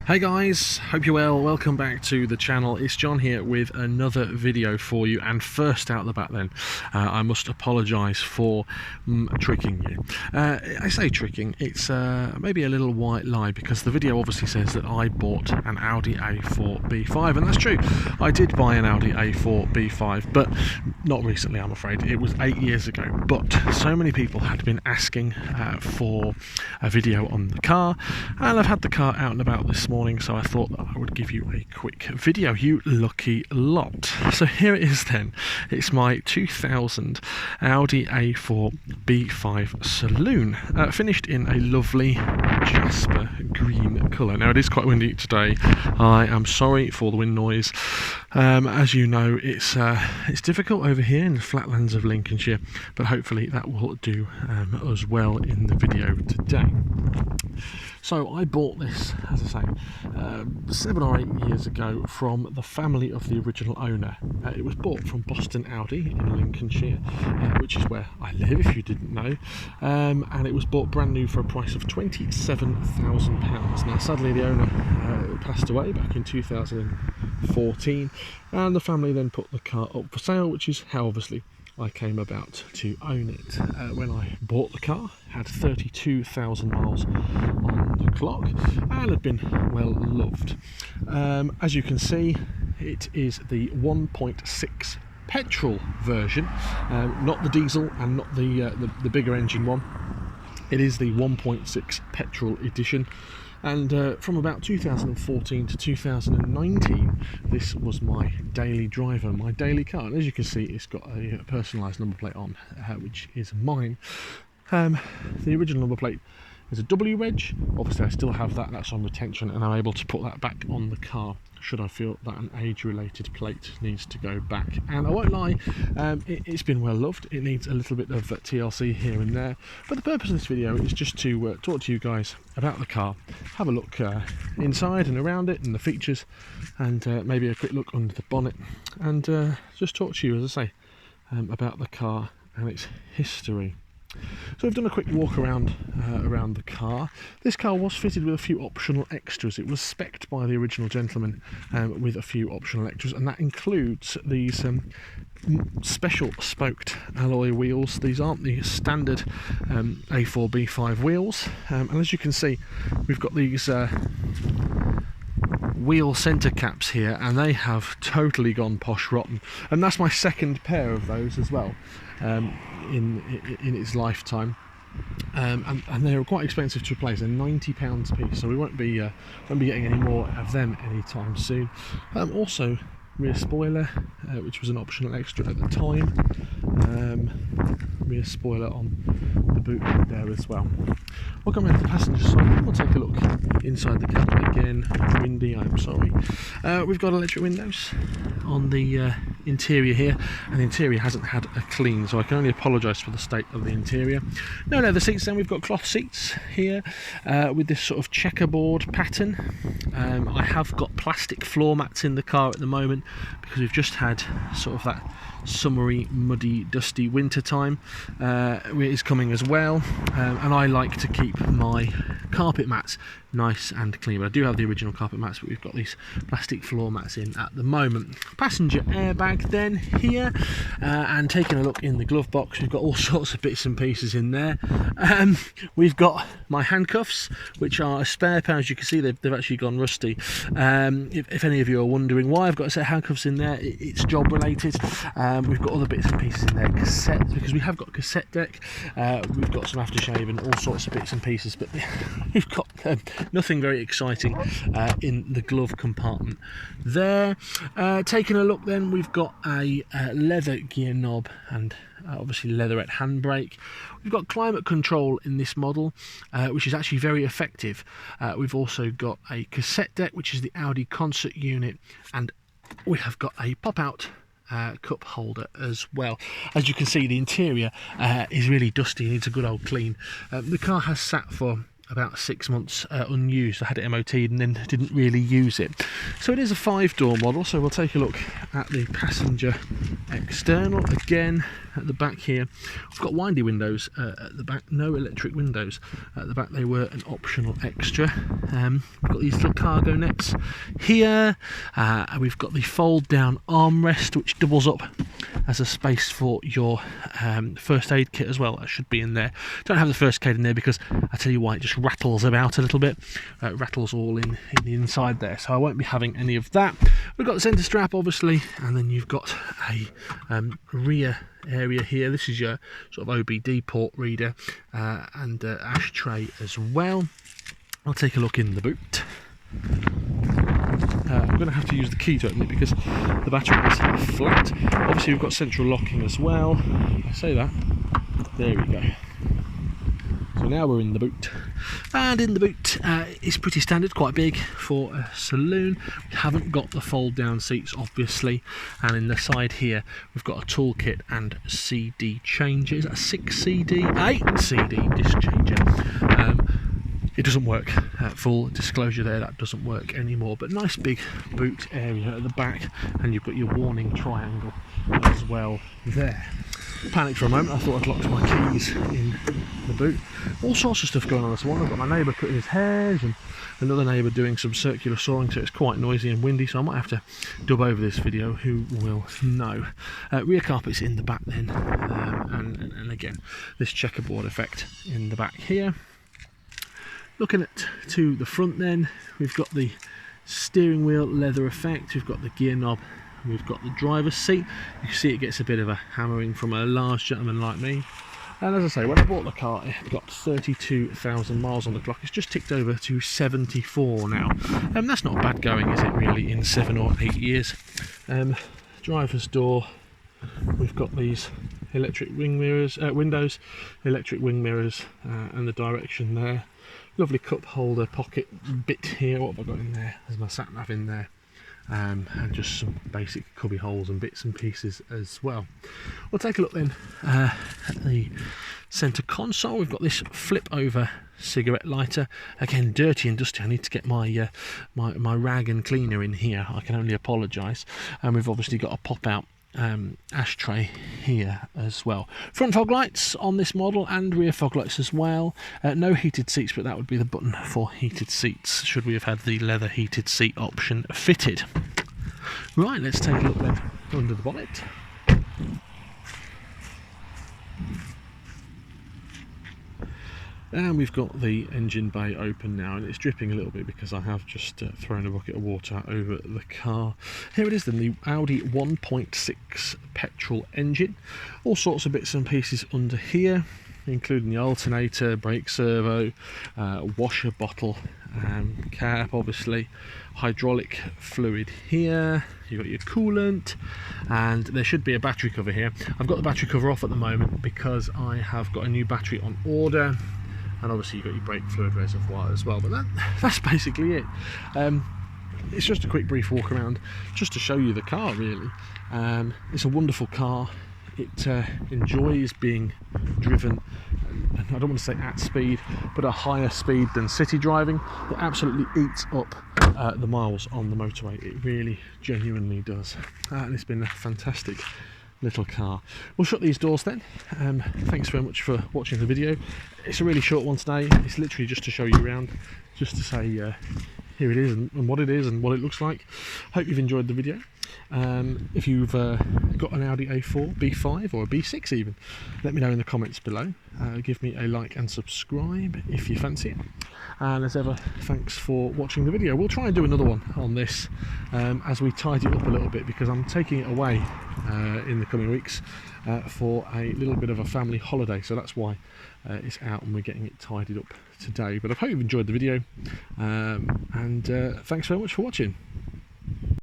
Hey guys, hope you're well. Welcome back to the channel. It's John here with another video for you, and first out the back then, I must apologise for tricking you. I say tricking, it's maybe a little white lie, because the video obviously says that I bought an Audi A4 B5, and that's true. I did buy an Audi A4 B5, but not recently, I'm afraid. It was 8 years ago, but so many people had been asking for a video on the car, and I've had the car out and about this morning, so I thought that I would give you a quick video, you lucky lot. So here it is then. It's my 2000 Audi A4 B5 Saloon, finished in a lovely Jasper green colour. Now it is quite windy today. I am sorry for the wind noise. As you know, it's difficult over here in the flatlands of Lincolnshire, but hopefully that will do as well in the video today. So I bought this, as I say, 7 or 8 years ago from the family of the original owner. It was bought from Boston Audi in Lincolnshire, which is where I live, if you didn't know, and it was bought brand new for a price of £27,000. Now sadly the owner passed away back in 2014, and the family then put the car up for sale, which is how obviously I came about to own it. When I bought the car, had 32,000 miles on the clock and had been well loved. As you can see, it is the 1.6 Petrol version, not the diesel and not the bigger engine one. It is the 1.6 Petrol edition. And from about 2014 to 2019, this was my daily driver, my daily car. And as you can see, it's got a personalised number plate on, which is mine. The original number plate is a W reg. Obviously I still have that, that's on retention, and I'm able to put that back on the car should I feel that an age-related plate needs to go back. And I won't lie, it's been well loved. It needs a little bit of TLC here and there, but the purpose of this video is just to talk to you guys about the car, have a look inside and around it and the features, and maybe a quick look under the bonnet, and just talk to you, as I say, about the car and its history. So we've done a quick walk around the car. This car was fitted with a few optional extras. It was spec'd by the original gentleman with a few optional extras, and that includes these special spoked alloy wheels. These aren't the standard A4 B5 wheels, and as you can see, we've got these wheel centre caps here, and they have totally gone posh rotten, and that's my second pair of those as well in its lifetime, and they're quite expensive to replace. They're £90 a piece, so we won't be getting any more of them anytime soon. Also rear spoiler, which was an optional extra at the time. Rear spoiler on the boot there as well. We'll come around to the passenger side. We'll take a look inside the cabin again. Windy, I'm sorry. We've got electric windows on the interior here, and the interior hasn't had a clean, so I can only apologise for the state of the interior. No leather seats then. We've got cloth seats here with this sort of checkerboard pattern. I have got plastic floor mats in the car at the moment because we've just had sort of that summery, muddy, dusty winter time is coming as well, and I like to keep my carpet mats nice and clean. But I do have the original carpet mats, but we've got these plastic floor mats in at the moment. Passenger airbag then here, and taking a look in the glove box, we've got all sorts of bits and pieces in there. We've got my handcuffs, which are a spare pair. As you can see, they've actually gone rusty. If any of you are wondering why I've got a set of handcuffs in there, it's job related. We've got other bits and pieces in there, cassettes, because we have got a cassette deck. We've got some aftershave and all sorts of bits and pieces, but we've got nothing very exciting in the glove compartment there. Taking a look then, we've got a leather gear knob and obviously leatherette handbrake. We've got climate control in this model, which is actually very effective. We've also got a cassette deck, which is the Audi concert unit, and we have got a pop-out cup holder as well. As you can see, the interior is really dusty, needs a good old clean. The car has sat for about 6 months unused. I had it MOT'd and then didn't really use it. So it is a 5-door model, so we'll take a look at the passenger external. Again, at the back here, we've got windy windows at the back, no electric windows at the back. They were an optional extra. We've got these little cargo nets here. We've got the fold down armrest, which doubles up as a space for your first aid kit as well. That should be in there. Don't have the first aid in there because I tell you why, it just rattles about a little bit. Rattles all in the inside there, so I won't be having any of that. We've got the centre strap obviously, and then you've got a rear area here. This is your sort of OBD port reader and ashtray as well. I'll take a look in the boot. I'm going to have to use the key to open it because the battery is flat. Obviously we've got central locking as well. I say that. There we go. So now we're in the boot, and in the boot it's pretty standard, quite big for a saloon. We haven't got the fold down seats obviously, and in the side here we've got a toolkit and CD changer. Is that a 6 CD? 8 CD disc changer. It doesn't work, full disclosure there, that doesn't work anymore, but nice big boot area at the back, and you've got your warning triangle as well there. Panicked for a moment, I thought I'd locked my keys in the boot. All sorts of stuff going on this morning. I've got my neighbour cutting his hair and another neighbour doing some circular sawing, so it's quite noisy and windy, so I might have to dub over this video, who will know. Rear carpet's in the back then, and again this checkerboard effect in the back here. Looking to the front then, we've got the steering wheel leather effect, we've got the gear knob, we've got the driver's seat. You can see it gets a bit of a hammering from a large gentleman like me. And as I say, when I bought the car, it got 32,000 miles on the clock. It's just ticked over to 74 now. That's not bad going, is it really, in 7 or 8 years? Driver's door, we've got these electric wing mirrors, windows, electric wing mirrors, and the direction there. Lovely cup holder pocket bit here. What have I got in there? There's my sat nav in there, and just some basic cubby holes and bits and pieces as well. We'll take a look then at the centre console. We've got this flip over cigarette lighter, again dirty and dusty. I need to get my my rag and cleaner in here, I can only apologise. And we've obviously got a pop out ashtray here as well. Front fog lights on this model and rear fog lights as well. No heated seats, but that would be the button for heated seats should we have had the leather heated seat option fitted. Right, let's take a look then under the bonnet. And we've got the engine bay open now, and it's dripping a little bit because I have just thrown a bucket of water over the car. Here it is then, the Audi 1.6 Petrol engine. All sorts of bits and pieces under here, including the alternator, brake servo, washer bottle, cap obviously, hydraulic fluid here. You've got your coolant, and there should be a battery cover here. I've got the battery cover off at the moment because I have got a new battery on order. And obviously you've got your brake fluid reservoir as well, but that's basically it. It's just a quick brief walk around just to show you the car really. It's a wonderful car. It enjoys being driven, I don't want to say at speed, but a higher speed than city driving. It absolutely eats up the miles on the motorway. It really genuinely does. And it's been a fantastic little car. We'll shut these doors then. Thanks very much for watching the video. It's a really short one today. It's literally just to show you around, just to say here it is and what it is and what it looks like. Hope you've enjoyed the video. If you've got an Audi A4 B5 or a B6 even, let me know in the comments below. Give me a like and subscribe if you fancy it. And as ever, thanks for watching the video. We'll try and do another one on this as we tidy it up a little bit, because I'm taking it away in the coming weeks for a little bit of a family holiday, so that's why it's out and we're getting it tidied up today. But I hope you've enjoyed the video, and thanks very much for watching.